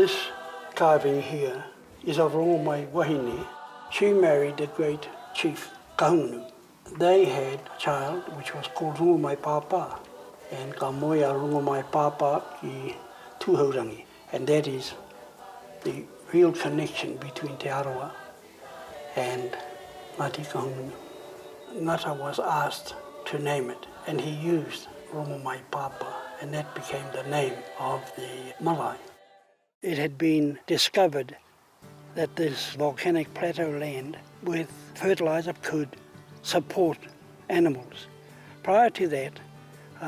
This carving here is of Rongo Wahine. She married the great chief Kahungunu. They had a child which was called Rongo Papa, and ka moia Rongo Papa ki Tuhaurangi. And that is the real connection between Te Arawa and Ngāti Kahungunu. Ngata was asked to name it, and he used Rongo Papa, and that became the name of the marae. It had been discovered that this volcanic plateau land with fertilizer could support animals. Prior to that,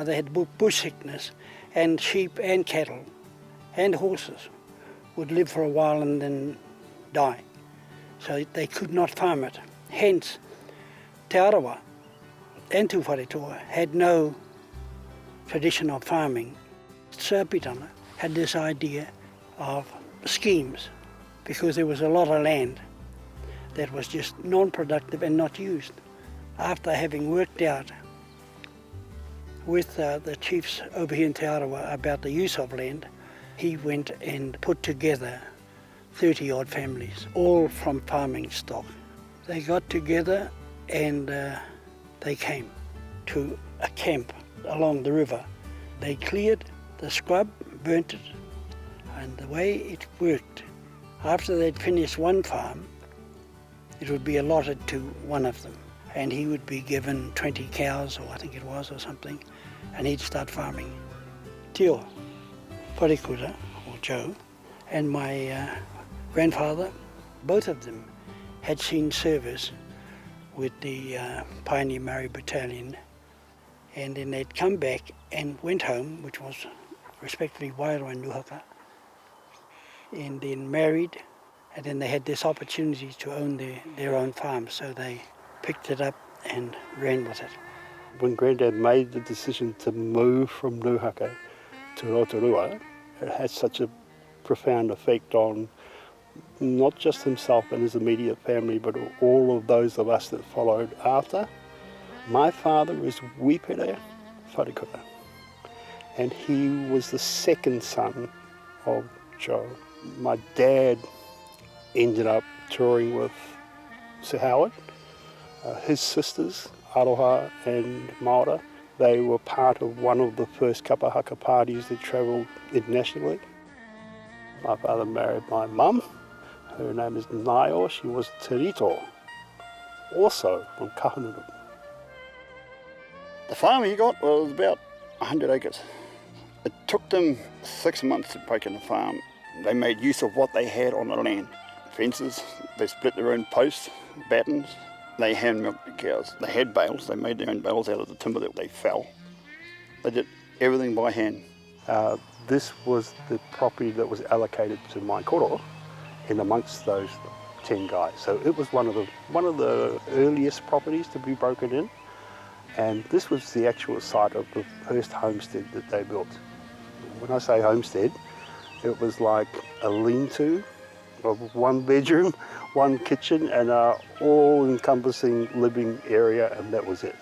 they had bush sickness, and sheep and cattle and horses would live for a while and then die. So they could not farm it. Hence, Te Arawa and Tuwharetoa had no tradition of farming. Sāpitanga had this idea of schemes, because there was a lot of land that was just non-productive and not used. After having worked out with the chiefs over here in Te Arawa about the use of land, he went and put together 30-odd families, all from farming stock. They got together and they came to a camp along the river. They cleared the scrub, burnt it, and the way it worked, after they'd finished one farm, it would be allotted to one of them, and he would be given 20 cows, or I think it was, or something, and he'd start farming. Tio, Wharekura, or Joe, and my grandfather, both of them had seen service with the Pioneer Maori Battalion, and then they'd come back and went home, which was respectively Wairoa and Nuhaka, and then married, and then they had this opportunity to own their own farm, so they picked it up and ran with it. When Grandad made the decision to move from Nuhaka to Rotorua, it had such a profound effect on not just himself and his immediate family, but all of those of us that followed after. My father is Wipere Wharekura, and he was the second son of Joe. My dad ended up touring with Sir Howard. His sisters, Aroha and Maora, they were part of one of the first kapahaka parties that travelled internationally. My father married my mum. Her name is Naio. She was Te Rito, also from Kahungunu. The farm he got was about 100 acres. It took them 6 months to break in the farm. They made use of what they had on the land. Fences, they split their own posts, battens, they hand milked the cows. They had bales, they made their own bales out of the timber that they fell. They did everything by hand. This was the property that was allocated to my koro in amongst those 10 guys. So it was one of the earliest properties to be broken in, and this was the actual site of the first homestead that they built. When I say homestead, it was like a lean-to of 1 bedroom, 1 kitchen, and an all-encompassing living area, and that was it.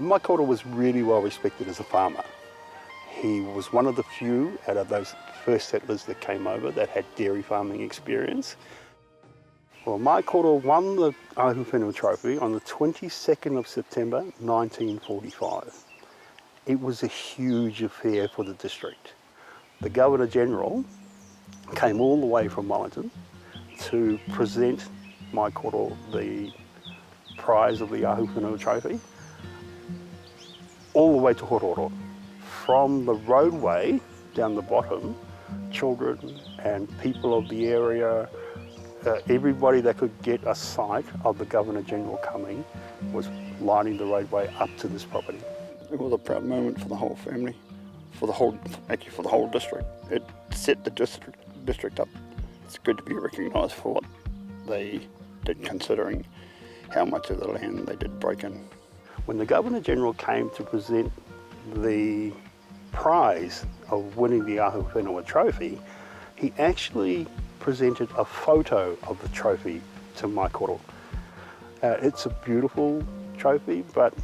My koro was really well respected as a farmer. He was one of the few out of those first settlers that came over that had dairy farming experience. Well, my koro won the Ahuwhenua Trophy on the 22nd of September 1945. It was a huge affair for the district. The Governor-General came all the way from Wellington to present my koro the prize of the Ahuwhenua Trophy, all the way to Hororo. From the roadway down the bottom, children and people of the area, everybody that could get a sight of the Governor-General coming was lining the roadway up to this property. It was a proud moment for the whole family, for the whole district. It set the district up. It's good to be recognised for what they did, considering how much of the land they did break in. When the Governor-General came to present the prize of winning the Ahuwhenua Trophy, he actually presented a photo of the trophy to my koro. It's a beautiful trophy, but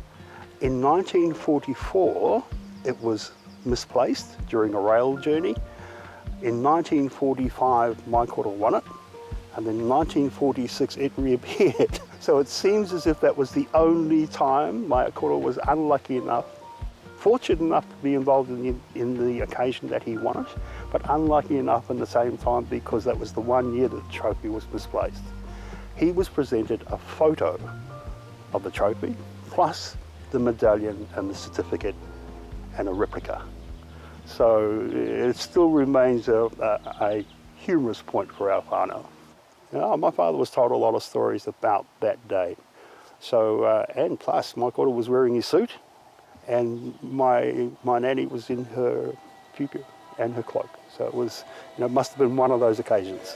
in 1944 it was misplaced during a rail journey, In 1945, my koro won it, and then in 1946 it reappeared. So it seems as if that was the only time my koro was unlucky enough, fortunate enough to be involved in the occasion that he won it, but unlucky enough in the same time because that was the one year that the trophy was misplaced. He was presented a photo of the trophy, plus the medallion and the certificate and a replica. So it still remains a humorous point for our whānau. My father was told a lot of stories about that day. So, and plus my koro was wearing his suit, and my nanny was in her pupu and her cloak. So it was, must have been one of those occasions.